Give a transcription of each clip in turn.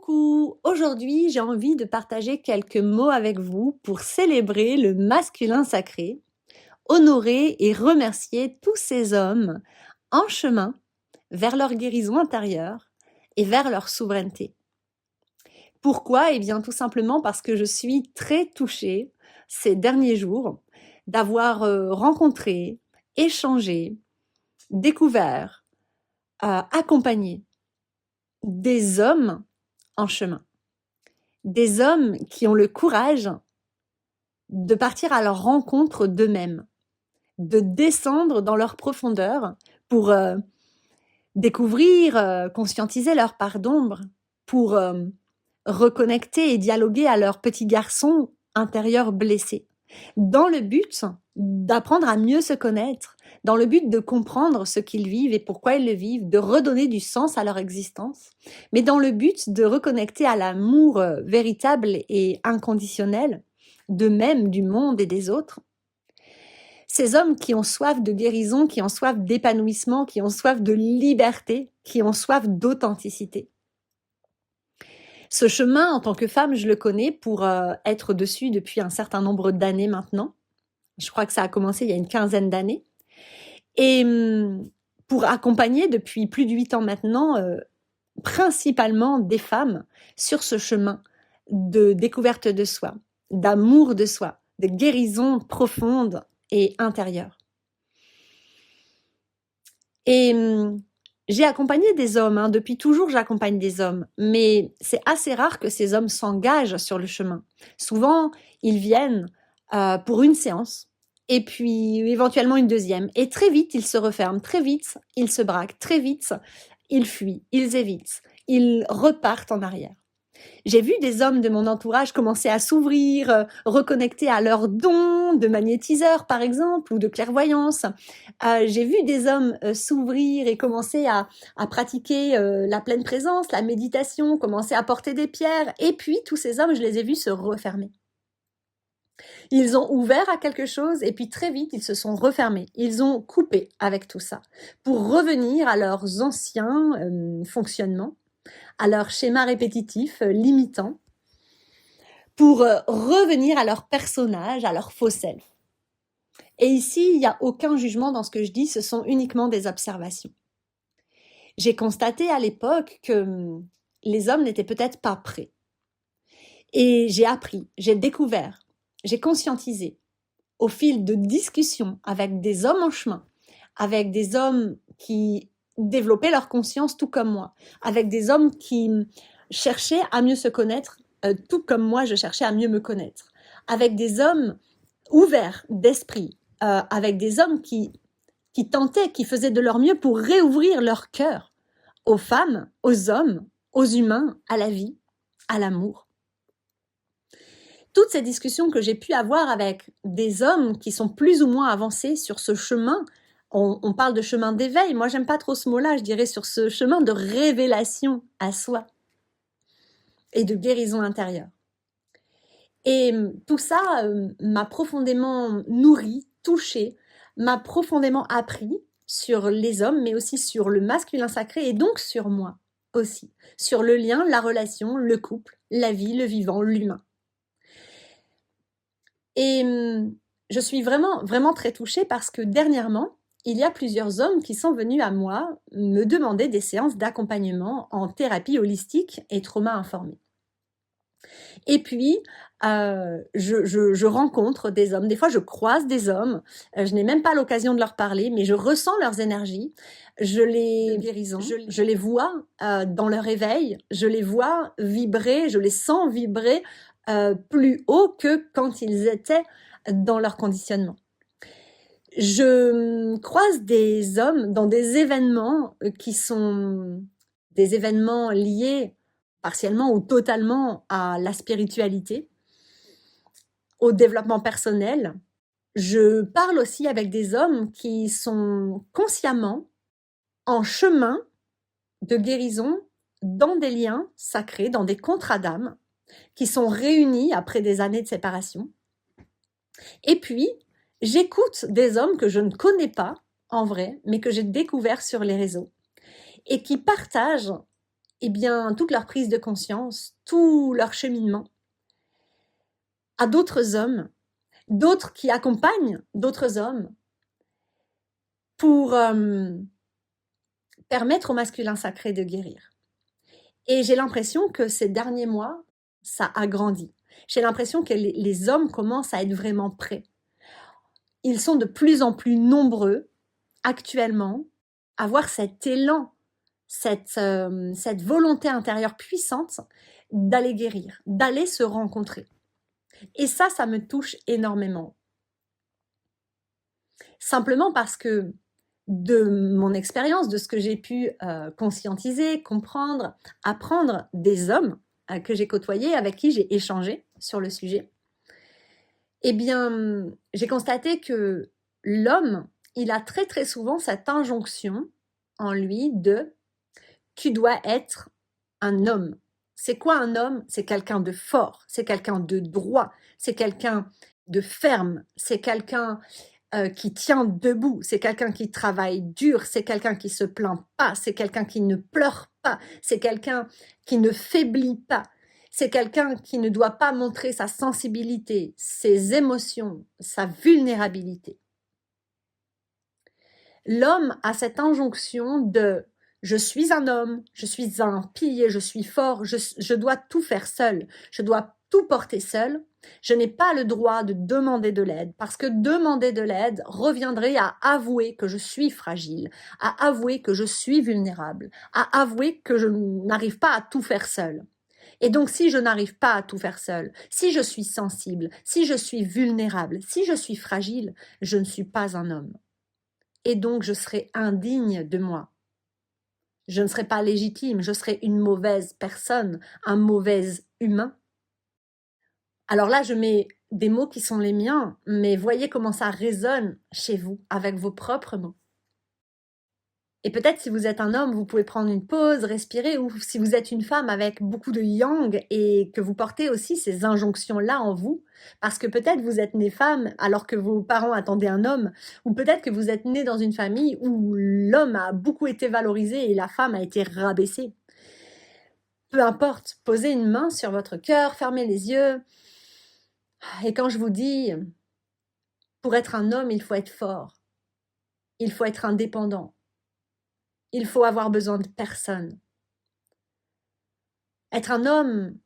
Coucou! Aujourd'hui, j'ai envie de partager quelques mots avec vous pour célébrer le masculin sacré, honorer et remercier tous ces hommes en chemin vers leur guérison intérieure et vers leur souveraineté. Pourquoi? Eh bien, tout simplement parce que je suis très touchée ces derniers jours d'avoir rencontré, échangé, découvert, accompagné des hommes en chemin. Des hommes qui ont le courage de partir à leur rencontre d'eux-mêmes, de descendre dans leur profondeur pour découvrir, conscientiser leur part d'ombre, pour reconnecter et dialoguer à leur petit garçon intérieur blessé, dans le but d'apprendre à mieux se connaître, dans le but de comprendre ce qu'ils vivent et pourquoi ils le vivent, de redonner du sens à leur existence, mais dans le but de reconnecter à l'amour véritable et inconditionnel d'eux-mêmes, du monde et des autres. Ces hommes qui ont soif de guérison, qui ont soif d'épanouissement, qui ont soif de liberté, qui ont soif d'authenticité. Ce chemin, en tant que femme, je le connais pour être dessus depuis un certain nombre d'années maintenant. Je crois que ça a commencé il y a une quinzaine d'années. Et pour accompagner depuis plus de 8 ans maintenant, principalement des femmes sur ce chemin de découverte de soi, d'amour de soi, de guérison profonde et intérieure. Et j'ai accompagné des hommes, depuis toujours j'accompagne des hommes, mais c'est assez rare que ces hommes s'engagent sur le chemin. Souvent, ils viennent pour une séance, et puis éventuellement une deuxième, et très vite ils se referment, très vite ils se braquent, très vite ils fuient, ils évitent, ils repartent en arrière. J'ai vu des hommes de mon entourage commencer à s'ouvrir, reconnecter à leurs dons de magnétiseur par exemple ou de clairvoyance. J'ai vu des hommes s'ouvrir et commencer à pratiquer la pleine présence, la méditation, commencer à porter des pierres. Et puis tous ces hommes, je les ai vus se refermer. Ils ont ouvert à quelque chose et puis très vite, ils se sont refermés. Ils ont coupé avec tout ça pour revenir à leurs anciens fonctionnements, à leur schéma répétitif, limitant, pour revenir à leur personnage, à leur faux self. Et ici, il n'y a aucun jugement dans ce que je dis, ce sont uniquement des observations. J'ai constaté à l'époque que les hommes n'étaient peut-être pas prêts. Et j'ai appris, j'ai découvert, j'ai conscientisé au fil de discussions avec des hommes en chemin, avec des hommes qui développaient leur conscience tout comme moi, avec des hommes qui cherchaient à mieux se connaître, tout comme moi je cherchais à mieux me connaître, avec des hommes ouverts d'esprit, avec des hommes qui tentaient, qui faisaient de leur mieux pour réouvrir leur cœur aux femmes, aux hommes, aux humains, à la vie, à l'amour. Toutes ces discussions que j'ai pu avoir avec des hommes qui sont plus ou moins avancés sur ce chemin, on parle de chemin d'éveil, moi j'aime pas trop ce mot-là, je dirais sur ce chemin de révélation à soi et de guérison intérieure. Et tout ça m'a profondément nourri, touché, m'a profondément appris sur les hommes, mais aussi sur le masculin sacré et donc sur moi aussi, sur le lien, la relation, le couple, la vie, le vivant, l'humain. Et je suis vraiment, vraiment très touchée parce que dernièrement, il y a plusieurs hommes qui sont venus à moi me demander des séances d'accompagnement en thérapie holistique et trauma informé. Et puis, je rencontre des hommes. Des fois, je croise des hommes. Je n'ai même pas l'occasion de leur parler, mais je ressens leurs énergies. Je les vois dans leur éveil. Je les vois vibrer. Je les sens vibrer plus haut que quand ils étaient dans leur conditionnement. Je croise des hommes dans des événements qui sont des événements liés partiellement ou totalement à la spiritualité, au développement personnel. Je parle aussi avec des hommes qui sont consciemment en chemin de guérison dans des liens sacrés, dans des contrats d'âme, qui sont réunis après des années de séparation. Et puis, j'écoute des hommes que je ne connais pas en vrai, mais que j'ai découverts sur les réseaux et qui partagent eh bien, toute leur prise de conscience, tout leur cheminement à d'autres hommes, d'autres qui accompagnent d'autres hommes pour permettre au masculin sacré de guérir. Et j'ai l'impression que ces derniers mois, ça a grandi. J'ai l'impression que les hommes commencent à être vraiment prêts. Ils sont de plus en plus nombreux actuellement à avoir cet élan, cette volonté intérieure puissante d'aller guérir, d'aller se rencontrer. Et ça me touche énormément. Simplement parce que de mon expérience, de ce que j'ai pu conscientiser, comprendre, apprendre des hommes que j'ai côtoyés, avec qui j'ai échangé sur le sujet, eh bien, j'ai constaté que l'homme, il a très très souvent cette injonction en lui de « tu dois être un homme ». C'est quoi un homme? C'est quelqu'un de fort, c'est quelqu'un de droit, c'est quelqu'un de ferme, c'est quelqu'un qui tient debout, c'est quelqu'un qui travaille dur, c'est quelqu'un qui se plaint pas, c'est quelqu'un qui ne pleure pas, c'est quelqu'un qui ne faiblit pas, c'est quelqu'un qui ne doit pas montrer sa sensibilité, ses émotions, sa vulnérabilité. L'homme a cette injonction de « je suis un homme, je suis un pilier, je suis fort, je dois tout faire seul, je dois tout porter seul ». Je n'ai pas le droit de demander de l'aide parce que demander de l'aide reviendrait à avouer que je suis fragile, à avouer que je suis vulnérable, à avouer que je n'arrive pas à tout faire seul. Et donc, si je n'arrive pas à tout faire seul, si je suis sensible, si je suis vulnérable, si je suis fragile, je ne suis pas un homme. Et donc, je serai indigne de moi. Je ne serai pas légitime, je serai une mauvaise personne, un mauvais humain. Alors là, je mets des mots qui sont les miens, mais voyez comment ça résonne chez vous, avec vos propres mots. Et peut-être si vous êtes un homme, vous pouvez prendre une pause, respirer, ou si vous êtes une femme avec beaucoup de yang et que vous portez aussi ces injonctions-là en vous, parce que peut-être vous êtes née femme alors que vos parents attendaient un homme, ou peut-être que vous êtes née dans une famille où l'homme a beaucoup été valorisé et la femme a été rabaissée. Peu importe, posez une main sur votre cœur, fermez les yeux. Et quand je vous dis, pour être un homme, il faut être fort, il faut être indépendant, il faut avoir besoin de personne. Être un homme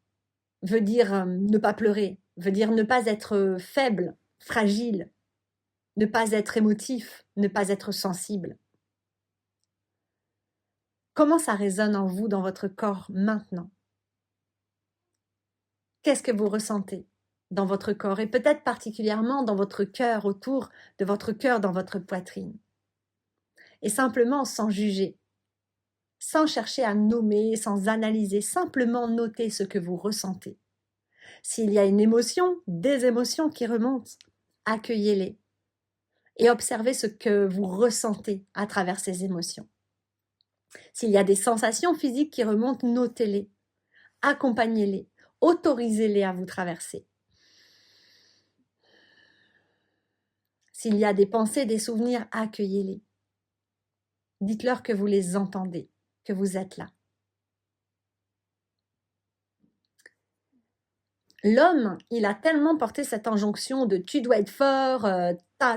veut dire ne pas pleurer, veut dire ne pas être faible, fragile, ne pas être émotif, ne pas être sensible. Comment ça résonne en vous, dans votre corps maintenant? Qu'est-ce que vous ressentez dans votre corps et peut-être particulièrement dans votre cœur, autour de votre cœur, dans votre poitrine? Et simplement sans juger, sans chercher à nommer, sans analyser, simplement noter ce que vous ressentez. S'il y a une émotion, des émotions qui remontent, accueillez-les et observez ce que vous ressentez à travers ces émotions. S'il y a des sensations physiques qui remontent, notez-les, accompagnez-les, autorisez-les à vous traverser. S'il y a des pensées, des souvenirs, accueillez-les. Dites-leur que vous les entendez, que vous êtes là. L'homme, il a tellement porté cette injonction de « tu dois être fort,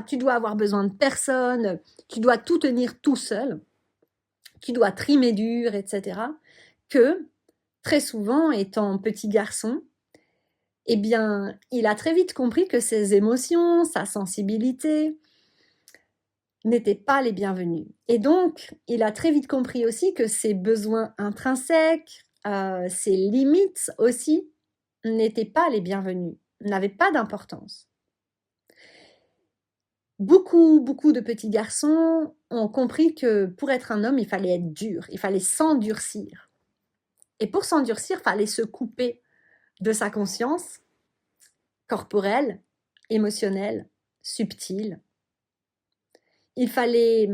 tu dois avoir besoin de personne, tu dois tout tenir tout seul, tu dois trimer dur, etc. » que très souvent, étant petit garçon, eh bien, il a très vite compris que ses émotions, sa sensibilité n'étaient pas les bienvenus. Et donc, il a très vite compris aussi que ses besoins intrinsèques, ses limites aussi, n'étaient pas les bienvenus, n'avaient pas d'importance. Beaucoup de petits garçons ont compris que pour être un homme, il fallait être dur, il fallait s'endurcir. Et pour s'endurcir, il fallait se couper de sa conscience corporelle, émotionnelle, subtile. Il fallait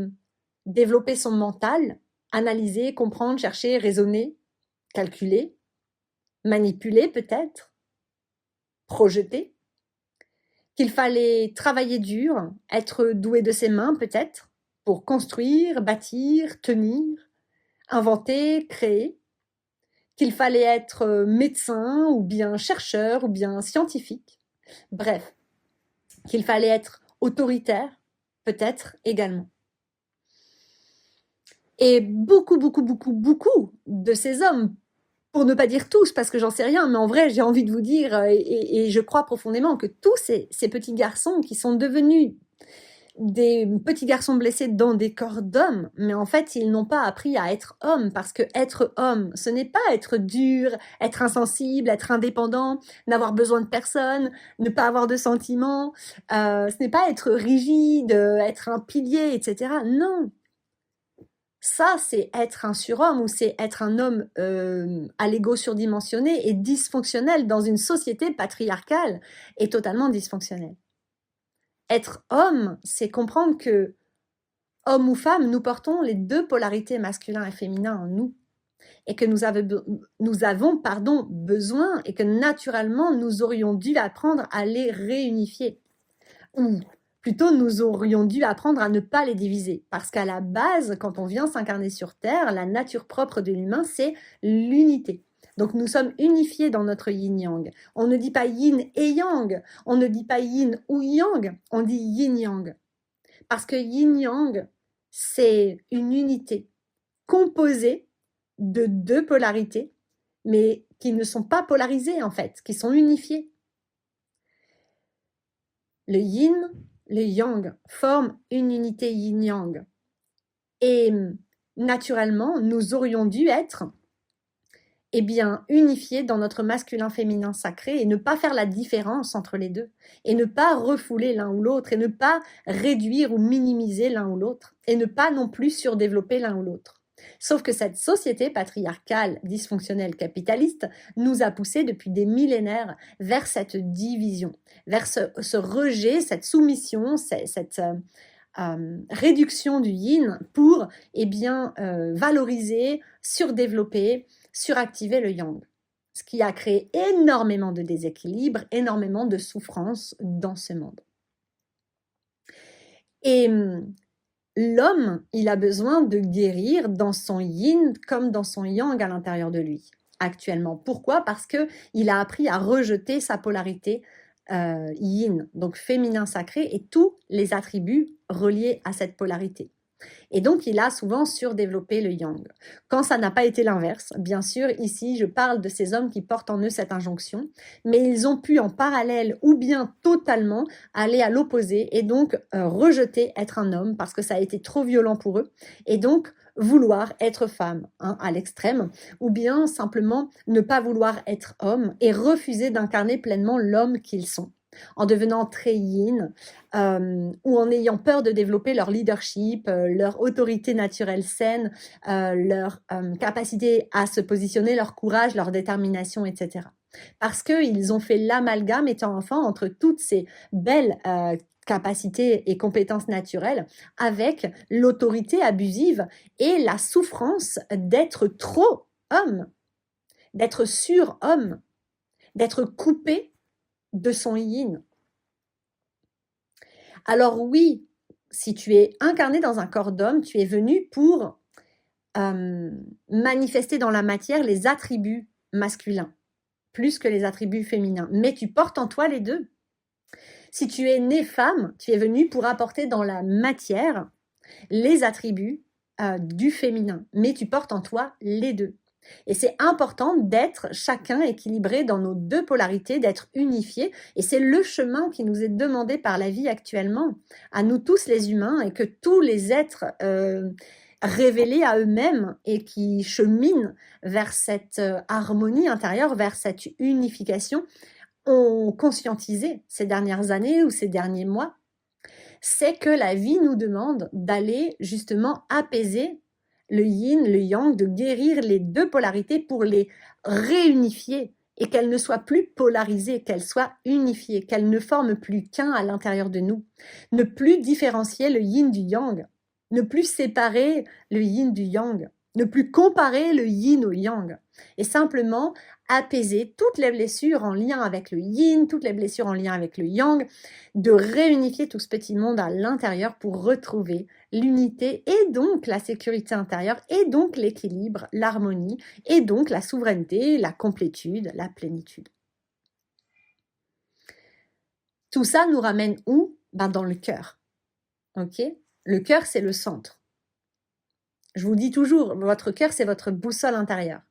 développer son mental, analyser, comprendre, chercher, raisonner, calculer, manipuler peut-être, projeter. Qu'il fallait travailler dur, être doué de ses mains peut-être, pour construire, bâtir, tenir, inventer, créer. qu'il fallait être médecin ou bien chercheur ou bien scientifique. Bref, qu'il fallait être autoritaire, peut-être également. Et beaucoup de ces hommes, pour ne pas dire tous, parce que j'en sais rien, mais en vrai, j'ai envie de vous dire, et je crois profondément que tous ces petits garçons qui sont devenus des petits garçons blessés dans des corps d'hommes, mais en fait, ils n'ont pas appris à être hommes, parce que être homme, ce n'est pas être dur, être insensible, être indépendant, n'avoir besoin de personne, ne pas avoir de sentiments, ce n'est pas être rigide, être un pilier, etc. Non, ça, c'est être un surhomme ou c'est être un homme à l'ego surdimensionné et dysfonctionnel dans une société patriarcale et totalement dysfonctionnelle. Être homme, c'est comprendre que, homme ou femme, nous portons les deux polarités masculin et féminin en nous et que nous avons besoin et que naturellement, nous aurions dû apprendre à les réunifier. Ou plutôt, nous aurions dû apprendre à ne pas les diviser. Parce qu'à la base, quand on vient s'incarner sur Terre, la nature propre de l'humain, c'est l'unité. Donc nous sommes unifiés dans notre yin-yang. On ne dit pas yin et yang, on ne dit pas yin ou yang, on dit yin-yang. Parce que yin-yang, c'est une unité composée de deux polarités, mais qui ne sont pas polarisées en fait, qui sont unifiées. Le yin, le yang forment une unité yin-yang. Et naturellement, nous aurions dû être unifiés dans notre masculin-féminin sacré et ne pas faire la différence entre les deux, et ne pas refouler l'un ou l'autre, et ne pas réduire ou minimiser l'un ou l'autre, et ne pas non plus surdévelopper l'un ou l'autre. Sauf que cette société patriarcale, dysfonctionnelle, capitaliste, nous a poussés depuis des millénaires vers cette division, vers ce rejet, cette soumission, cette réduction du yin pour valoriser, surdévelopper, suractiver le yang. Ce qui a créé énormément de déséquilibre, énormément de souffrance dans ce monde. Et l'homme, il a besoin de guérir dans son yin comme dans son yang à l'intérieur de lui, actuellement. Pourquoi ? Parce qu'il a appris à rejeter sa polarité yin, donc féminin sacré, et tous les attributs reliés à cette polarité. Et donc, il a souvent surdéveloppé le yang. Quand ça n'a pas été l'inverse, bien sûr, ici, je parle de ces hommes qui portent en eux cette injonction, mais ils ont pu en parallèle ou bien totalement aller à l'opposé et donc rejeter être un homme parce que ça a été trop violent pour eux et donc vouloir être femme à l'extrême ou bien simplement ne pas vouloir être homme et refuser d'incarner pleinement l'homme qu'ils sont, en devenant très yin ou en ayant peur de développer leur leadership, leur autorité naturelle saine, leur capacité à se positionner, leur courage, leur détermination, etc. Parce qu'ils ont fait l'amalgame étant enfant entre toutes ces belles capacités et compétences naturelles avec l'autorité abusive et la souffrance d'être trop homme, d'être sur-homme, d'être coupé de son yin. Alors oui, si tu es incarné dans un corps d'homme, tu es venu pour manifester dans la matière les attributs masculins, plus que les attributs féminins. Mais tu portes en toi les deux. Si tu es né femme, tu es venu pour apporter dans la matière les attributs du féminin. Mais tu portes en toi les deux. Et c'est important d'être chacun équilibré dans nos deux polarités, d'être unifiés. Et c'est le chemin qui nous est demandé par la vie actuellement, à nous tous les humains, et que tous les êtres révélés à eux-mêmes et qui cheminent vers cette harmonie intérieure, vers cette unification, ont conscientisé ces dernières années ou ces derniers mois, c'est que la vie nous demande d'aller justement apaiser le yin, le yang, de guérir les deux polarités pour les réunifier et qu'elles ne soient plus polarisées, qu'elles soient unifiées, qu'elles ne forment plus qu'un à l'intérieur de nous. Ne plus différencier le yin du yang, ne plus séparer le yin du yang, ne plus comparer le yin au yang, et simplement apaiser toutes les blessures en lien avec le yin, toutes les blessures en lien avec le yang, de réunifier tout ce petit monde à l'intérieur pour retrouver l'unité et donc la sécurité intérieure et donc l'équilibre, l'harmonie et donc la souveraineté, la complétude, la plénitude. Tout ça nous ramène où? Ben dans le cœur. Ok? Le cœur, c'est le centre. Je vous dis toujours, votre cœur, c'est votre boussole intérieure.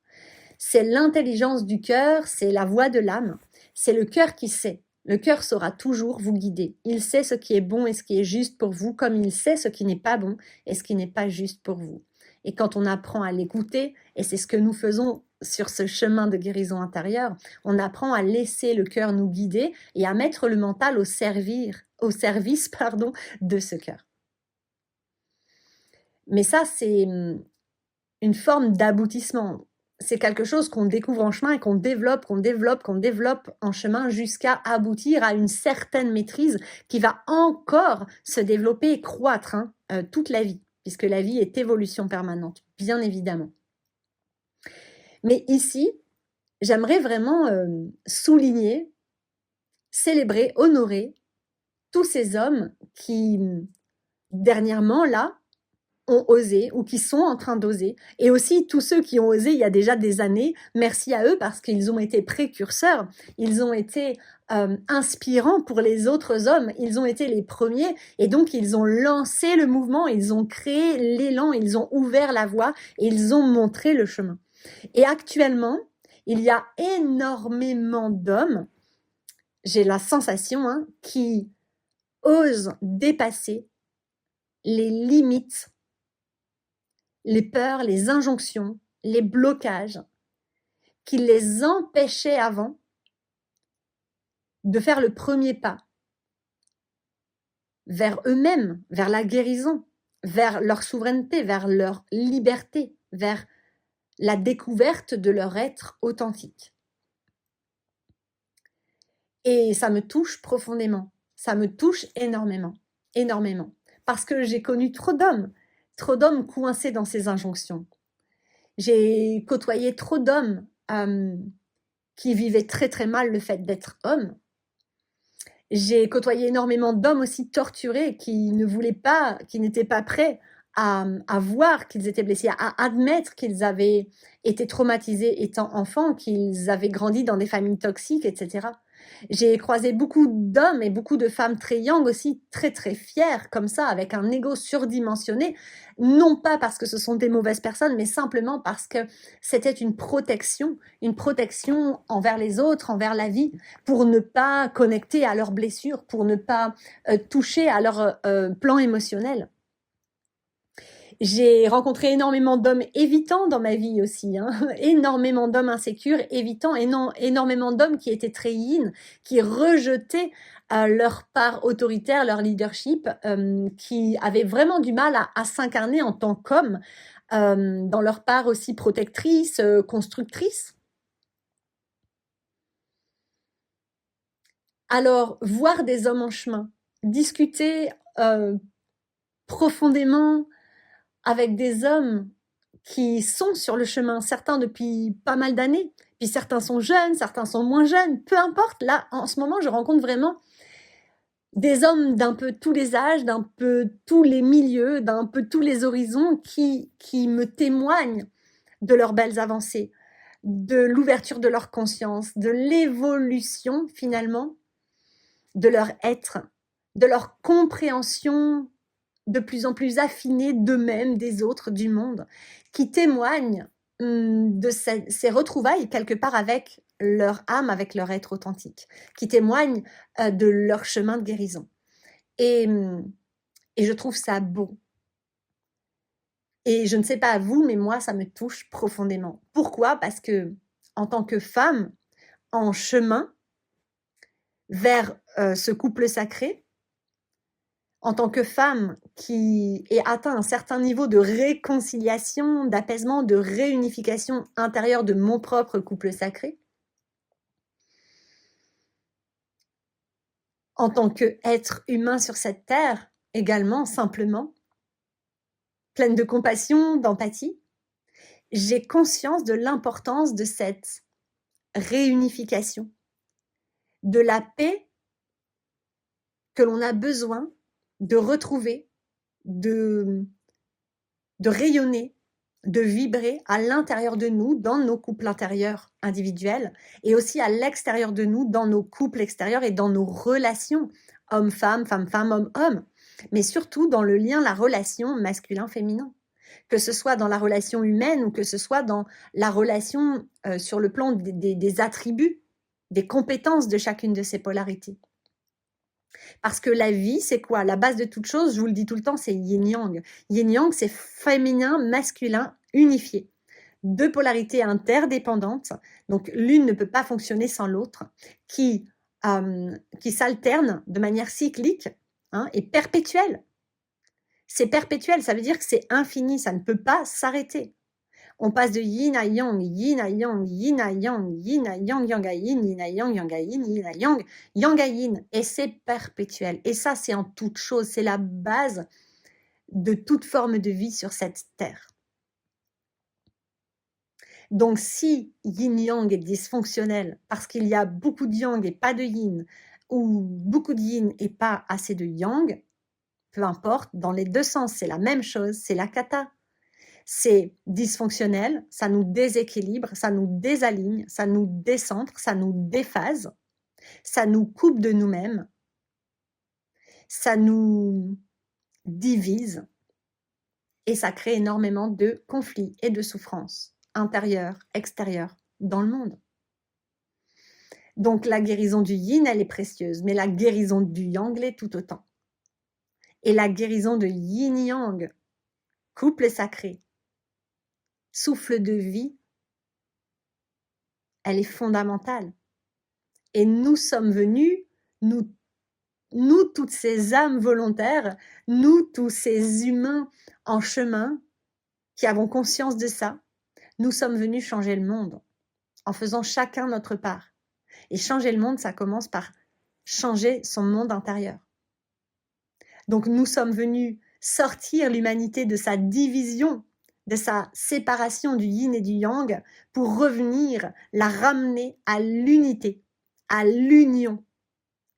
C'est l'intelligence du cœur, c'est la voix de l'âme. C'est le cœur qui sait. Le cœur saura toujours vous guider. Il sait ce qui est bon et ce qui est juste pour vous, comme il sait ce qui n'est pas bon et ce qui n'est pas juste pour vous. Et quand on apprend à l'écouter, et c'est ce que nous faisons sur ce chemin de guérison intérieure, on apprend à laisser le cœur nous guider et à mettre le mental au service de ce cœur. Mais ça, c'est une forme d'aboutissement. C'est quelque chose qu'on découvre en chemin et qu'on développe en chemin jusqu'à aboutir à une certaine maîtrise qui va encore se développer et croître toute la vie, puisque la vie est évolution permanente, bien évidemment. Mais ici, j'aimerais vraiment souligner, célébrer, honorer tous ces hommes qui, dernièrement, là, ont osé ou qui sont en train d'oser, et aussi tous ceux qui ont osé il y a déjà des années, merci à eux parce qu'ils ont été précurseurs, ils ont été inspirants pour les autres hommes, ils ont été les premiers, et donc ils ont lancé le mouvement, ils ont créé l'élan, ils ont ouvert la voie, et ils ont montré le chemin. Et actuellement, il y a énormément d'hommes, j'ai la sensation, qui osent dépasser les limites, les peurs, les injonctions, les blocages qui les empêchaient avant de faire le premier pas vers eux-mêmes, vers la guérison, vers leur souveraineté, vers leur liberté, vers la découverte de leur être authentique. Et ça me touche profondément, ça me touche énormément, énormément, parce que j'ai connu trop d'hommes coincés dans ces injonctions. J'ai côtoyé trop d'hommes qui vivaient très très mal le fait d'être homme. J'ai côtoyé énormément d'hommes aussi torturés qui ne voulaient pas, qui n'étaient pas prêts à voir qu'ils étaient blessés, à admettre qu'ils avaient été traumatisés étant enfants, qu'ils avaient grandi dans des familles toxiques, etc. J'ai croisé beaucoup d'hommes et beaucoup de femmes très yang aussi, très très fiers comme ça, avec un ego surdimensionné, non pas parce que ce sont des mauvaises personnes, mais simplement parce que c'était une protection envers les autres, envers la vie, pour ne pas connecter à leurs blessures, pour ne pas toucher à leur plan émotionnel. J'ai rencontré énormément d'hommes évitants dans ma vie aussi, énormément d'hommes insécures, évitants, énormément d'hommes qui étaient très yin, qui rejetaient leur part autoritaire, leur leadership, qui avaient vraiment du mal à s'incarner en tant qu'hommes, dans leur part aussi protectrice, constructrice. Alors, voir des hommes en chemin, discuter profondément avec des hommes qui sont sur le chemin, certains depuis pas mal d'années, puis certains sont jeunes, certains sont moins jeunes, peu importe. Là, en ce moment, je rencontre vraiment des hommes d'un peu tous les âges, d'un peu tous les milieux, d'un peu tous les horizons qui me témoignent de leurs belles avancées, de l'ouverture de leur conscience, de l'évolution finalement de leur être, de leur compréhension de plus en plus affinée d'eux-mêmes, des autres, du monde, qui témoignent de ces retrouvailles quelque part avec leur âme, avec leur être authentique, qui témoignent de leur chemin de guérison. Et je trouve ça beau. Et je ne sais pas à vous, mais moi, ça me touche profondément. Pourquoi? Parce que, en tant que femme, en chemin vers ce couple sacré, en tant que femme qui ait atteint un certain niveau de réconciliation, d'apaisement, de réunification intérieure de mon propre couple sacré, en tant qu'être humain sur cette terre, également, simplement, pleine de compassion, d'empathie, j'ai conscience de l'importance de cette réunification, de la paix que l'on a besoin de retrouver, de rayonner, de vibrer à l'intérieur de nous, dans nos couples intérieurs individuels, et aussi à l'extérieur de nous, dans nos couples extérieurs et dans nos relations, homme-femme, femme-femme, homme-homme, mais surtout dans le lien, la relation masculin-féminin, que ce soit dans la relation humaine ou que ce soit dans la relation sur le plan des attributs, des compétences de chacune de ces polarités. Parce que la vie, c'est quoi? La base de toute chose, je vous le dis tout le temps, c'est yin-yang. Yin-yang, c'est féminin, masculin, unifié. Deux polarités interdépendantes, donc l'une ne peut pas fonctionner sans l'autre, qui s'alternent de manière cyclique et perpétuelle. C'est perpétuel, ça veut dire que c'est infini, ça ne peut pas s'arrêter. On passe de yin à yang, yin à yang, yin à yang, yin à yang, yang à yin, yin à yang, yang à yin, yin à yang, yang à yin. Et c'est perpétuel. Et ça, c'est en toute chose. C'est la base de toute forme de vie sur cette terre. Donc, si yin-yang est dysfonctionnel parce qu'il y a beaucoup de yang et pas de yin, ou beaucoup de yin et pas assez de yang, peu importe, dans les deux sens, c'est la même chose, c'est la kata. C'est dysfonctionnel, ça nous déséquilibre, ça nous désaligne, ça nous décentre, ça nous déphase, ça nous coupe de nous-mêmes, ça nous divise et ça crée énormément de conflits et de souffrances intérieures, extérieures, dans le monde. Donc la guérison du yin, elle est précieuse, mais la guérison du yang l'est tout autant. Et la guérison de yin-yang, couple sacré, souffle de vie, elle est fondamentale. Et nous sommes venus, nous toutes ces âmes volontaires, nous tous ces humains en chemin qui avons conscience de ça, nous sommes venus changer le monde en faisant chacun notre part. Et changer le monde, ça commence par changer son monde intérieur. Donc nous sommes venus sortir l'humanité de sa division, de sa séparation du yin et du yang, pour revenir la ramener à l'unité, à l'union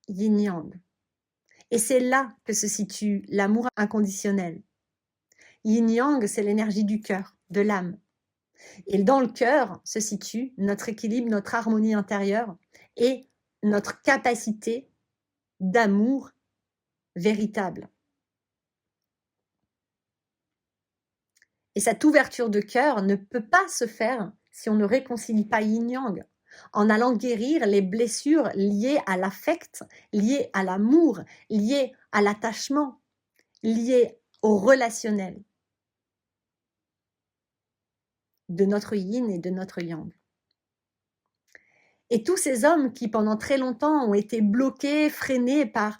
yin-yang. Et c'est là que se situe l'amour inconditionnel. Yin-yang, c'est l'énergie du cœur, de l'âme. Et dans le cœur se situe notre équilibre, notre harmonie intérieure et notre capacité d'amour véritable. Et cette ouverture de cœur ne peut pas se faire si on ne réconcilie pas yin-yang, en allant guérir les blessures liées à l'affect, liées à l'amour, liées à l'attachement, liées au relationnel de notre yin et de notre yang. Et tous ces hommes qui pendant très longtemps ont été bloqués, freinés par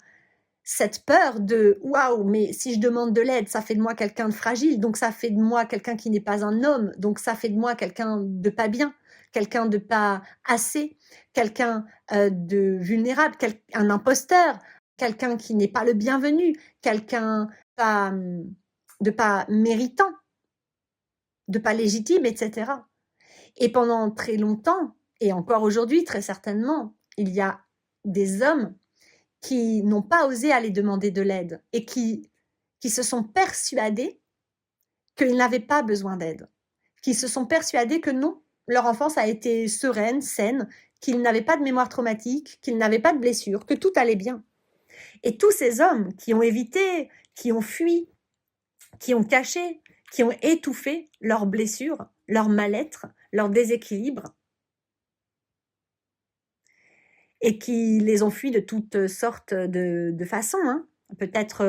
cette peur de « waouh, mais si je demande de l'aide, ça fait de moi quelqu'un de fragile, donc ça fait de moi quelqu'un qui n'est pas un homme, donc ça fait de moi quelqu'un de pas bien, quelqu'un de pas assez, quelqu'un de vulnérable, un imposteur, quelqu'un qui n'est pas le bienvenu, quelqu'un de pas méritant, de pas légitime, etc. » Et pendant très longtemps, et encore aujourd'hui très certainement, il y a des hommes qui n'ont pas osé aller demander de l'aide et qui se sont persuadés qu'ils n'avaient pas besoin d'aide, qui se sont persuadés que non, leur enfance a été sereine, saine, qu'ils n'avaient pas de mémoire traumatique, qu'ils n'avaient pas de blessures, que tout allait bien. Et tous ces hommes qui ont évité, qui ont fui, qui ont caché, qui ont étouffé leurs blessures, leur mal-être, leur déséquilibre, et qui les ont fuis de toutes sortes de façons, peut-être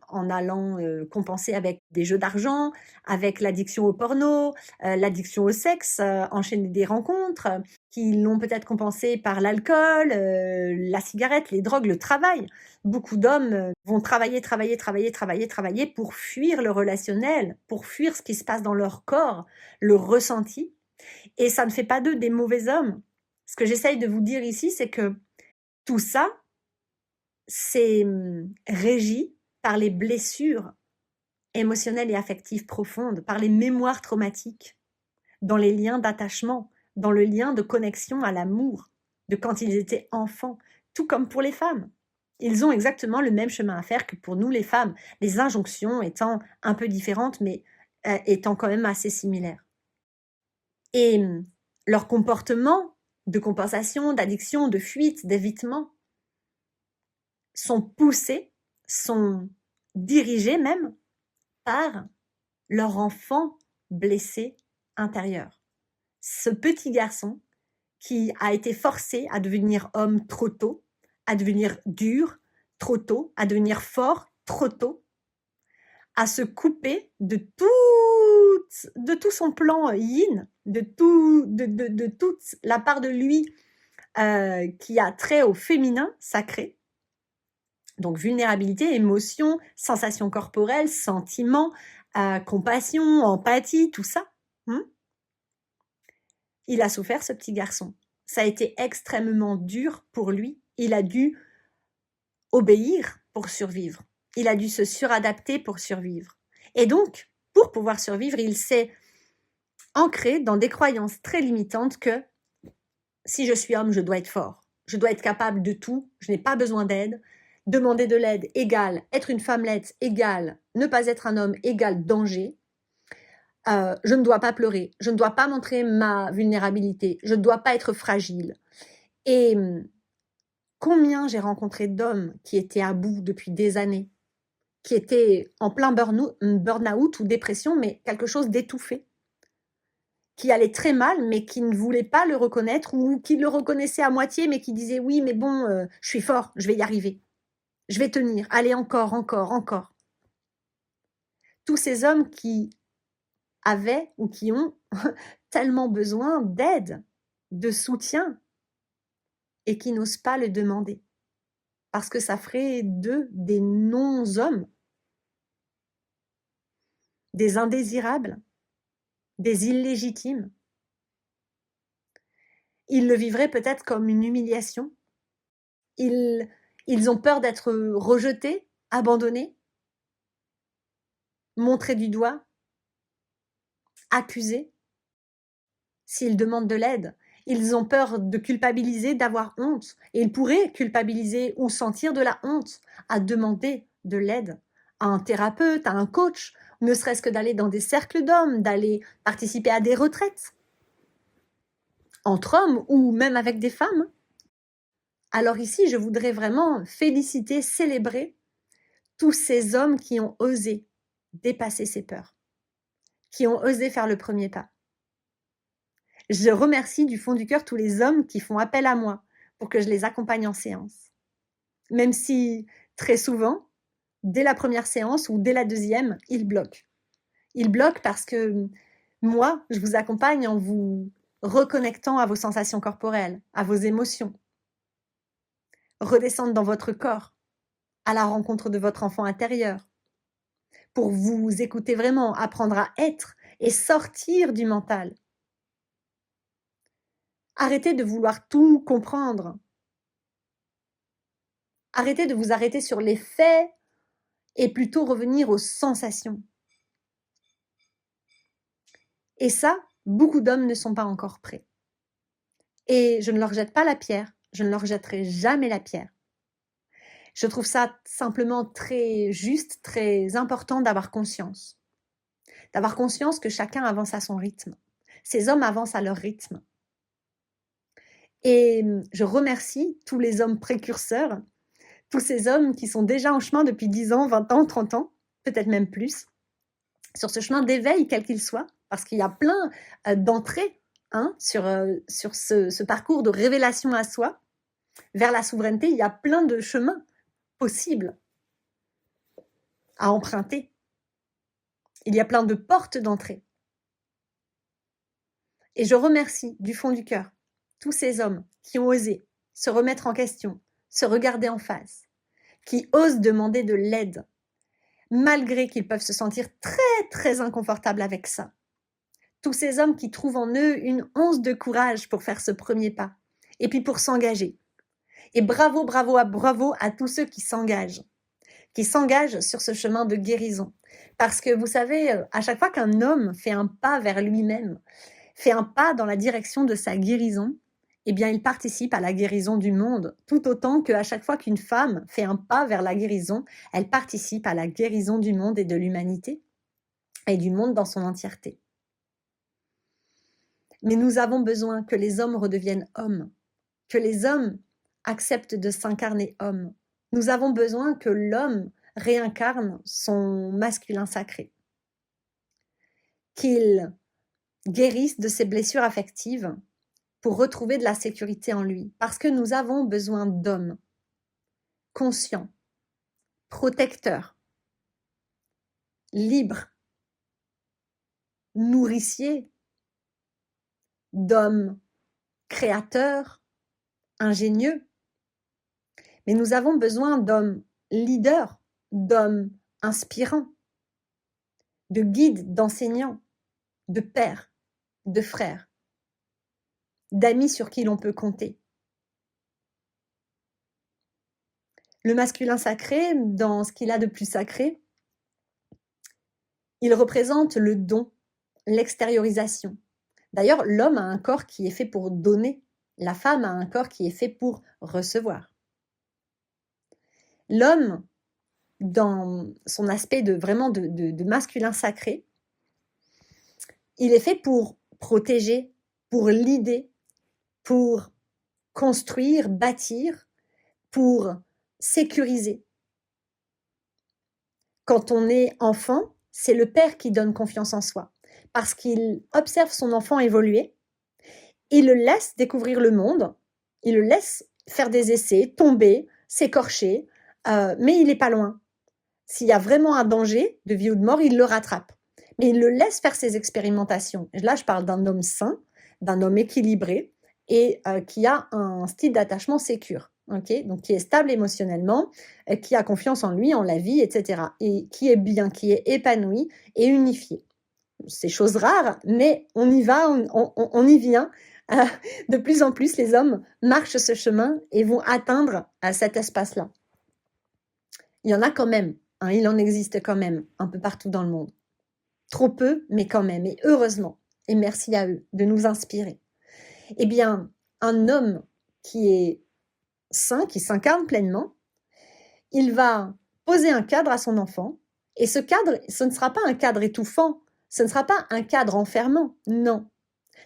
en allant compenser avec des jeux d'argent, avec l'addiction au porno, l'addiction au sexe, enchaîner des rencontres, qui l'ont peut-être compensé par l'alcool, la cigarette, les drogues, le travail. Beaucoup d'hommes vont travailler pour fuir le relationnel, pour fuir ce qui se passe dans leur corps, le ressenti. Et ça ne fait pas d'eux des mauvais hommes. Ce que j'essaye de vous dire ici, c'est que tout ça, c'est régi par les blessures émotionnelles et affectives profondes, par les mémoires traumatiques, dans les liens d'attachement, dans le lien de connexion à l'amour de quand ils étaient enfants, tout comme pour les femmes. Ils ont exactement le même chemin à faire que pour nous les femmes, les injonctions étant un peu différentes, mais étant quand même assez similaires. Et leur comportement de compensation, d'addiction, de fuite, d'évitement sont poussés, sont dirigés même par leur enfant blessé intérieur. Ce petit garçon qui a été forcé à devenir homme trop tôt, à devenir dur trop tôt, à devenir fort trop tôt, à se couper de tout son plan yin, de toute la part de lui qui a trait au féminin sacré. Donc vulnérabilité, émotion, sensations corporelles, sentiments, compassion, empathie, tout ça. Il a souffert, ce petit garçon. Ça a été extrêmement dur pour lui. Il a dû obéir pour survivre. Il a dû se suradapter pour survivre. Et donc, pour pouvoir survivre, il s'est ancré dans des croyances très limitantes que si je suis homme, je dois être fort. Je dois être capable de tout. Je n'ai pas besoin d'aide. Demander de l'aide égale être une femmelette égale ne pas être un homme égale danger. Je ne dois pas pleurer. Je ne dois pas montrer ma vulnérabilité. Je ne dois pas être fragile. Et combien j'ai rencontré d'hommes qui étaient à bout depuis des années, qui étaient en plein burn-out ou dépression, mais quelque chose d'étouffé, qui allait très mal, mais qui ne voulait pas le reconnaître ou qui le reconnaissait à moitié, mais qui disait « oui, mais bon, je suis fort, je vais y arriver. Je vais tenir. Allez, encore, encore, encore. » Tous ces hommes qui avaient ou qui ont tellement besoin d'aide, de soutien, et qui n'osent pas le demander. Parce que ça ferait d'eux des non-hommes, des indésirables, des illégitimes. Ils le vivraient peut-être comme une humiliation. Ils ont peur d'être rejetés, abandonnés, montrés du doigt, accusés. S'ils demandent de l'aide, ils ont peur de culpabiliser, d'avoir honte. Et ils pourraient culpabiliser ou sentir de la honte à demander de l'aide à un thérapeute, à un coach, ne serait-ce que d'aller dans des cercles d'hommes, d'aller participer à des retraites, entre hommes ou même avec des femmes. Alors ici, je voudrais vraiment féliciter, célébrer tous ces hommes qui ont osé dépasser ces peurs, qui ont osé faire le premier pas. Je remercie du fond du cœur tous les hommes qui font appel à moi pour que je les accompagne en séance. Même si, très souvent, dès la première séance ou dès la deuxième, ils bloquent. Ils bloquent parce que moi, je vous accompagne en vous reconnectant à vos sensations corporelles, à vos émotions. Redescendre dans votre corps, à la rencontre de votre enfant intérieur, pour vous écouter vraiment, apprendre à être et sortir du mental. Arrêtez de vouloir tout comprendre. Arrêtez de vous arrêter sur les faits et plutôt revenir aux sensations. Et ça, beaucoup d'hommes ne sont pas encore prêts. Et je ne leur jette pas la pierre, je ne leur jetterai jamais la pierre. Je trouve ça simplement très juste, très important d'avoir conscience. D'avoir conscience que chacun avance à son rythme. Ces hommes avancent à leur rythme. Et je remercie tous les hommes précurseurs, tous ces hommes qui sont déjà en chemin depuis 10 ans, 20 ans, 30 ans, peut-être même plus, sur ce chemin d'éveil, quel qu'il soit, parce qu'il y a plein d'entrées sur ce parcours de révélation à soi, vers la souveraineté, il y a plein de chemins possibles à emprunter. Il y a plein de portes d'entrée. Et je remercie du fond du cœur tous ces hommes qui ont osé se remettre en question, se regarder en face, qui osent demander de l'aide, malgré qu'ils peuvent se sentir très, très inconfortables avec ça. Tous ces hommes qui trouvent en eux une once de courage pour faire ce premier pas, et puis pour s'engager. Et bravo, bravo, bravo à tous ceux qui s'engagent sur ce chemin de guérison. Parce que vous savez, à chaque fois qu'un homme fait un pas vers lui-même, fait un pas dans la direction de sa guérison, eh bien, il participe à la guérison du monde, tout autant qu'à chaque fois qu'une femme fait un pas vers la guérison, elle participe à la guérison du monde et de l'humanité, et du monde dans son entièreté. Mais nous avons besoin que les hommes redeviennent hommes, que les hommes acceptent de s'incarner homme. Nous avons besoin que l'homme réincarne son masculin sacré, qu'il guérisse de ses blessures affectives pour retrouver de la sécurité en lui, parce que nous avons besoin d'hommes conscients, protecteurs, libres, nourriciers, d'hommes créateurs, ingénieux. Mais nous avons besoin d'hommes leaders, d'hommes inspirants, de guides, d'enseignants, de pères, de frères, d'amis sur qui l'on peut compter. Le masculin sacré, dans ce qu'il a de plus sacré, il représente le don, l'extériorisation. D'ailleurs, l'homme a un corps qui est fait pour donner, la femme a un corps qui est fait pour recevoir. L'homme, dans son aspect de masculin sacré, il est fait pour protéger, pour leader, pour construire, bâtir, pour sécuriser. Quand on est enfant, c'est le père qui donne confiance en soi, parce qu'il observe son enfant évoluer, il le laisse découvrir le monde, il le laisse faire des essais, tomber, s'écorcher, mais il n'est pas loin. S'il y a vraiment un danger de vie ou de mort, il le rattrape. Mais il le laisse faire ses expérimentations. Et là, je parle d'un homme sain, d'un homme équilibré et qui a un style d'attachement sécure. Okay, donc qui est stable émotionnellement, qui a confiance en lui, en la vie, etc. Et qui est bien, qui est épanoui et unifié. C'est chose rare, mais on y va, on y vient. De plus en plus, les hommes marchent ce chemin et vont atteindre cet espace-là. Il y en a quand même, hein, il en existe quand même un peu partout dans le monde. Trop peu, mais quand même, et heureusement. Et merci à eux de nous inspirer. Eh bien, un homme qui est sain, qui s'incarne pleinement, il va poser un cadre à son enfant, et ce cadre, ce ne sera pas un cadre étouffant, ce ne sera pas un cadre enfermant, non.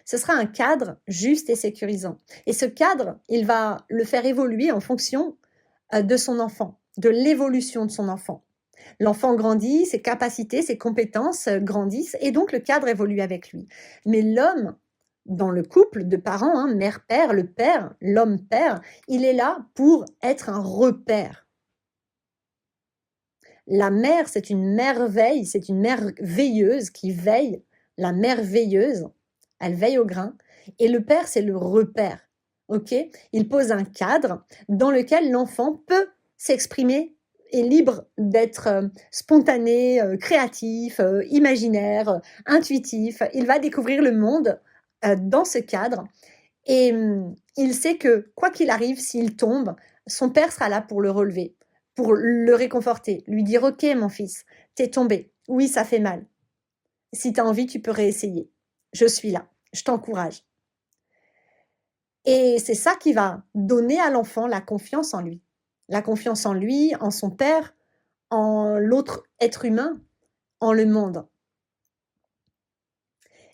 Ce sera un cadre juste et sécurisant. Et ce cadre, il va le faire évoluer en fonction de son enfant, de l'évolution de son enfant. L'enfant grandit, ses capacités, ses compétences grandissent, et donc le cadre évolue avec lui. Mais l'homme, dans le couple de parents, hein, mère-père, le père, l'homme-père, il est là pour être un repère. La mère, c'est une merveille, c'est une mère veilleuse qui veille, la mère veilleuse, elle veille au grain, et le père, c'est le repère. Okay, il pose un cadre dans lequel l'enfant peut s'exprimer, est libre d'être spontané, créatif, imaginaire, intuitif. Il va découvrir le monde dans ce cadre et il sait que quoi qu'il arrive, s'il tombe, son père sera là pour le relever, pour le réconforter, lui dire « Ok mon fils, t'es tombé, oui ça fait mal. Si t'as envie, tu peux réessayer. Je suis là, je t'encourage. » Et c'est ça qui va donner à l'enfant la confiance en lui. La confiance en lui, en son père, en l'autre être humain, en le monde.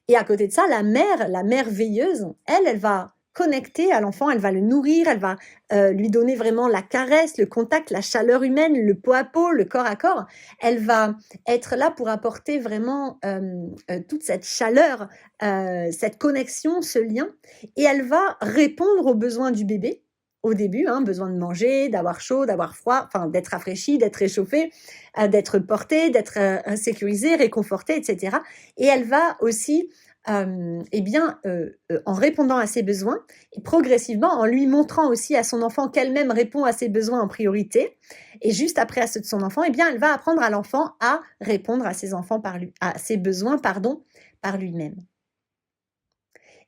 Et à côté de ça, la mère veilleuse, elle va connecter à l'enfant, elle va le nourrir, elle va lui donner vraiment la caresse, le contact, la chaleur humaine, le peau à peau, le corps à corps. Elle va être là pour apporter vraiment toute cette chaleur, cette connexion, ce lien. Et elle va répondre aux besoins du bébé au début, hein, besoin de manger, d'avoir chaud, d'avoir froid, enfin d'être rafraîchi, d'être réchauffé, d'être porté, d'être sécurisé, réconforté, etc. Et elle va aussi en répondant à ses besoins et progressivement en lui montrant aussi à son enfant qu'elle-même répond à ses besoins en priorité et juste après à ceux de son enfant, eh bien elle va apprendre à l'enfant à répondre à ses besoins par lui-même.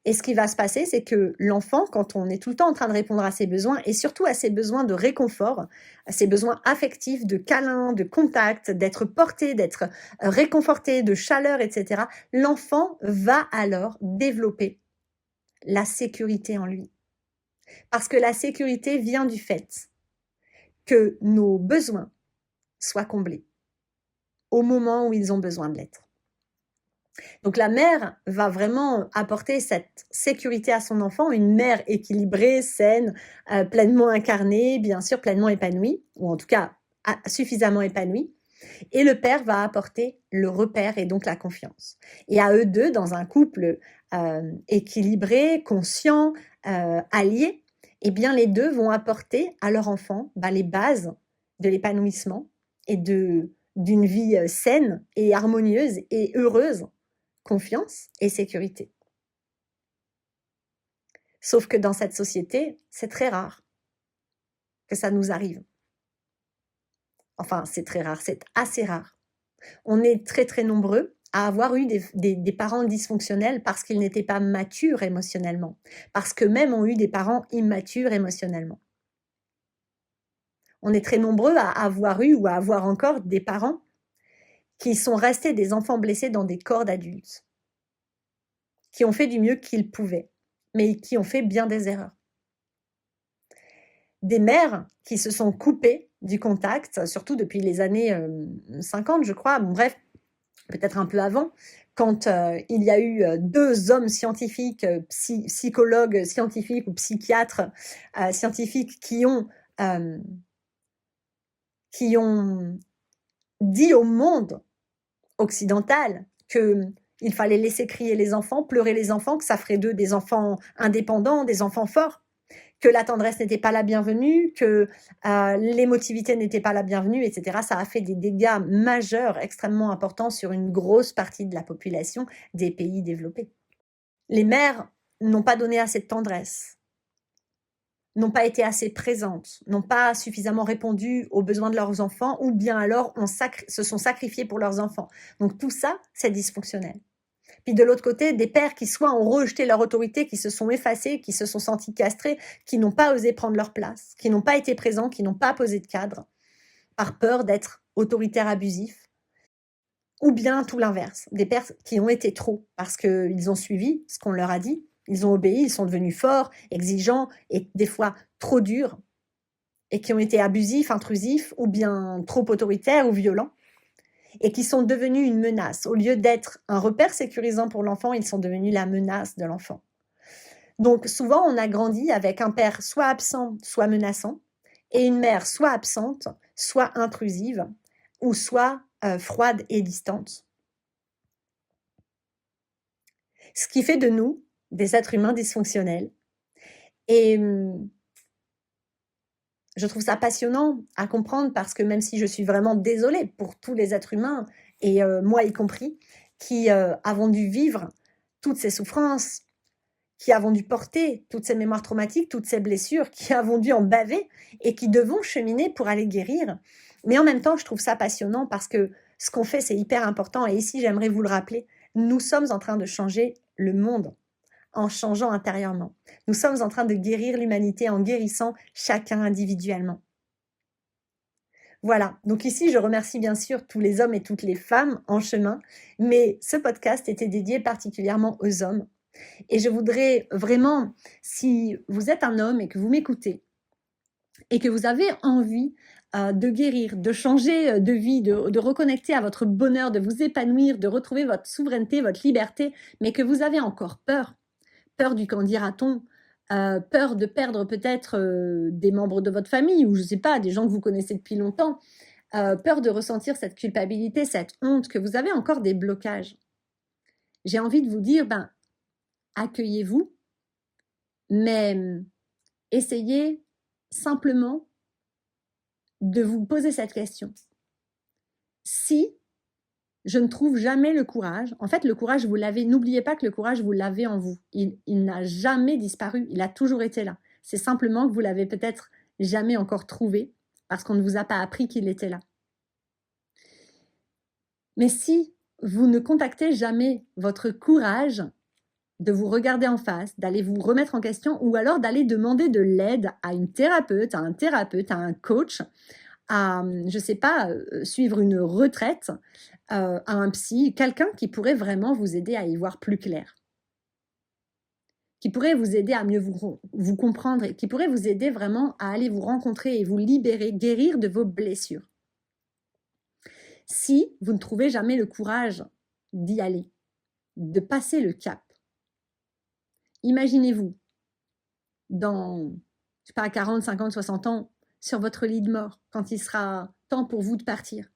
Et ce qui va se passer, c'est que l'enfant, quand on est tout le temps en train de répondre à ses besoins, et surtout à ses besoins de réconfort, à ses besoins affectifs, de câlin, de contact, d'être porté, d'être réconforté, de chaleur, etc., l'enfant va alors développer la sécurité en lui. Parce que la sécurité vient du fait que nos besoins soient comblés au moment où ils ont besoin de l'être. Donc la mère va vraiment apporter cette sécurité à son enfant, une mère équilibrée, saine, pleinement incarnée, bien sûr pleinement épanouie, ou en tout cas suffisamment épanouie. Et le père va apporter le repère et donc la confiance. Et à eux deux, dans un couple équilibré, conscient, allié, eh bien les deux vont apporter à leur enfant les bases de l'épanouissement et d'une vie saine et harmonieuse et heureuse, confiance et sécurité. Sauf que dans cette société, c'est très rare que ça nous arrive. Enfin, c'est très rare, c'est assez rare. On est très très nombreux à avoir eu des parents dysfonctionnels parce qu'ils n'étaient pas matures émotionnellement, parce qu'eux-mêmes ont eu des parents immatures émotionnellement. On est très nombreux à avoir eu ou à avoir encore des parents qui sont restés des enfants blessés dans des corps d'adultes, qui ont fait du mieux qu'ils pouvaient, mais qui ont fait bien des erreurs. Des mères qui se sont coupées du contact, surtout depuis les années 50, je crois, bon, bref, peut-être un peu avant, quand il y a eu deux hommes scientifiques, psychologues scientifiques ou psychiatres scientifiques qui ont dit au monde occidental qu'il fallait laisser crier les enfants, pleurer les enfants, que ça ferait d'eux des enfants indépendants, des enfants forts, que la tendresse n'était pas la bienvenue, que l'émotivité n'était pas la bienvenue, etc. Ça a fait des dégâts majeurs, extrêmement importants sur une grosse partie de la population des pays développés. Les mères n'ont pas donné assez de tendresse, n'ont pas été assez présentes, n'ont pas suffisamment répondu aux besoins de leurs enfants, ou bien alors se sont sacrifiées pour leurs enfants. Donc tout ça, c'est dysfonctionnel. Puis de l'autre côté, des pères qui soit ont rejeté leur autorité, qui se sont effacés, qui se sont sentis castrés, qui n'ont pas osé prendre leur place, qui n'ont pas été présents, qui n'ont pas posé de cadre, par peur d'être autoritaires abusifs. Ou bien tout l'inverse, des pères qui ont été trop, parce qu'ils ont suivi ce qu'on leur a dit, ils ont obéi, ils sont devenus forts, exigeants et des fois trop durs, et qui ont été abusifs, intrusifs, ou bien trop autoritaires ou violents, et qui sont devenus une menace. Au lieu d'être un repère sécurisant pour l'enfant, ils sont devenus la menace de l'enfant. Donc souvent, on a grandi avec un père soit absent, soit menaçant, et une mère soit absente, soit intrusive, ou soit froide et distante. Ce qui fait de nous des êtres humains dysfonctionnels. Et je trouve ça passionnant à comprendre parce que même si je suis vraiment désolée pour tous les êtres humains, et moi y compris, qui avons dû vivre toutes ces souffrances, qui avons dû porter toutes ces mémoires traumatiques, toutes ces blessures, qui avons dû en baver et qui devons cheminer pour aller guérir. Mais en même temps, je trouve ça passionnant parce que ce qu'on fait, c'est hyper important. Et ici, j'aimerais vous le rappeler, nous sommes en train de changer le monde en changeant intérieurement. Nous sommes en train de guérir l'humanité en guérissant chacun individuellement. Voilà, donc ici je remercie bien sûr tous les hommes et toutes les femmes en chemin, mais ce podcast était dédié particulièrement aux hommes. Et je voudrais vraiment, si vous êtes un homme et que vous m'écoutez, et que vous avez envie de guérir, de changer de vie, de reconnecter à votre bonheur, de vous épanouir, de retrouver votre souveraineté, votre liberté, mais que vous avez encore peur du qu'en dira-t-on, peur de perdre peut-être des membres de votre famille ou je ne sais pas, des gens que vous connaissez depuis longtemps, peur de ressentir cette culpabilité, cette honte, que vous avez encore des blocages. J'ai envie de vous dire, accueillez-vous, mais essayez simplement de vous poser cette question. Si je ne trouve jamais le courage. En fait, le courage, vous l'avez. N'oubliez pas que le courage, vous l'avez en vous. Il n'a jamais disparu. Il a toujours été là. C'est simplement que vous l'avez peut-être jamais encore trouvé parce qu'on ne vous a pas appris qu'il était là. Mais si vous ne contactez jamais votre courage, de vous regarder en face, d'aller vous remettre en question ou alors d'aller demander de l'aide à une thérapeute, à un coach, à, je sais pas, suivre une retraite, à un psy, quelqu'un qui pourrait vraiment vous aider à y voir plus clair. Qui pourrait vous aider à mieux vous comprendre et qui pourrait vous aider vraiment à aller vous rencontrer et vous libérer, guérir de vos blessures. Si vous ne trouvez jamais le courage d'y aller, de passer le cap, imaginez-vous dans, je sais pas, 40, 50, 60 ans, sur votre lit de mort, quand il sera temps pour vous de partir.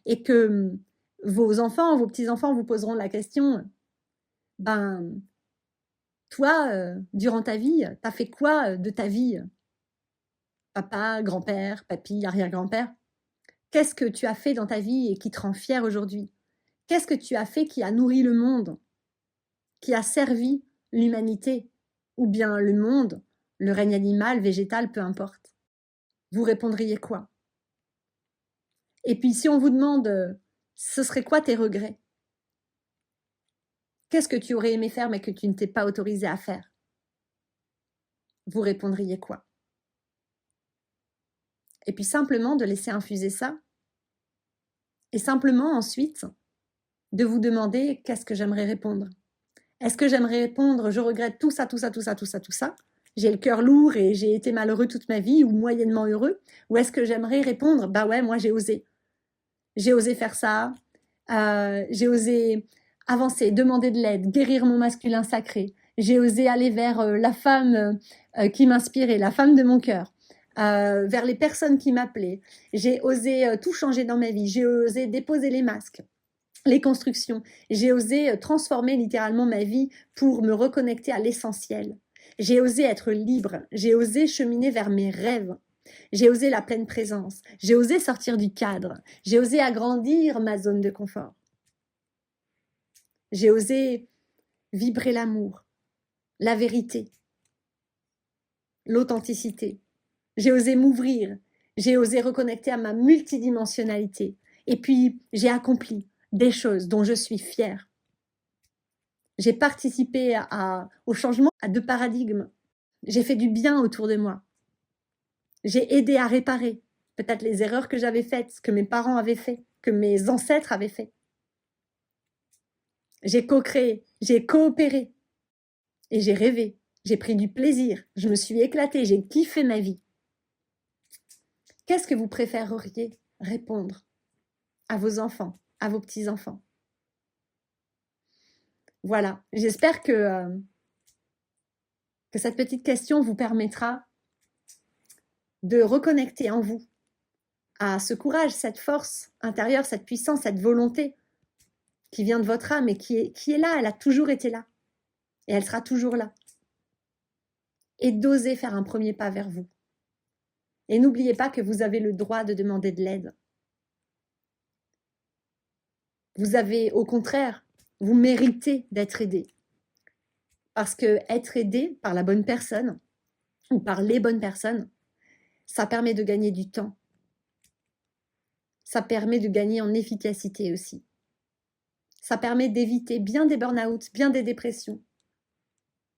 Et que vos enfants, vos petits-enfants vous poseront la question, ben, toi, durant ta vie, t'as fait quoi de ta vie? Papa, grand-père, papy, arrière-grand-père? Qu'est-ce que tu as fait dans ta vie et qui te rend fier aujourd'hui? Qu'est-ce que tu as fait qui a nourri le monde, qui a servi l'humanité, ou bien le monde, le règne animal, végétal, peu importe? Vous répondriez quoi? Et puis si on vous demande, ce serait quoi tes regrets? Qu'est-ce que tu aurais aimé faire mais que tu ne t'es pas autorisé à faire? Vous répondriez quoi? Et puis simplement de laisser infuser ça, et simplement ensuite de vous demander qu'est-ce que j'aimerais répondre. Est-ce que j'aimerais répondre je regrette tout ça, tout ça, tout ça, tout ça, tout ça? J'ai le cœur lourd et j'ai été malheureux toute ma vie ou moyennement heureux? Ou est-ce que j'aimerais répondre bah ouais, moi j'ai osé. J'ai osé faire ça, j'ai osé avancer, demander de l'aide, guérir mon masculin sacré. J'ai osé aller vers la femme qui m'inspirait, la femme de mon cœur, vers les personnes qui m'appelaient. J'ai osé tout changer dans ma vie. J'ai osé déposer les masques, les constructions. J'ai osé transformer littéralement ma vie pour me reconnecter à l'essentiel. J'ai osé être libre. J'ai osé cheminer vers mes rêves. J'ai osé la pleine présence. J'ai osé sortir du cadre. J'ai osé agrandir ma zone de confort. J'ai osé vibrer l'amour, la vérité, l'authenticité. J'ai osé m'ouvrir. J'ai osé reconnecter à ma multidimensionnalité. Et puis, j'ai accompli des choses dont je suis fière. J'ai participé au changement de paradigme. J'ai fait du bien autour de moi. J'ai aidé à réparer peut-être les erreurs que j'avais faites, que mes parents avaient fait, que mes ancêtres avaient fait. J'ai co-créé, j'ai coopéré et j'ai rêvé. J'ai pris du plaisir, je me suis éclatée, j'ai kiffé ma vie. Qu'est-ce que vous préféreriez répondre à vos enfants, à vos petits-enfants? Voilà, j'espère que cette petite question vous permettra de reconnecter en vous à ce courage, cette force intérieure, cette puissance, cette volonté qui vient de votre âme et qui est là, elle a toujours été là. Et elle sera toujours là. Et d'oser faire un premier pas vers vous. Et n'oubliez pas que vous avez le droit de demander de l'aide. Vous avez, au contraire, vous méritez d'être aidé. Parce que être aidé par la bonne personne, ou par les bonnes personnes, ça permet de gagner du temps. Ça permet de gagner en efficacité aussi. Ça permet d'éviter bien des burn-out, bien des dépressions,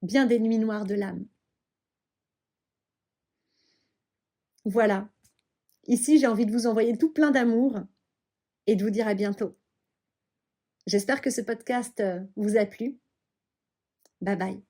bien des nuits noires de l'âme. Voilà. Ici, j'ai envie de vous envoyer tout plein d'amour et de vous dire à bientôt. J'espère que ce podcast vous a plu. Bye bye.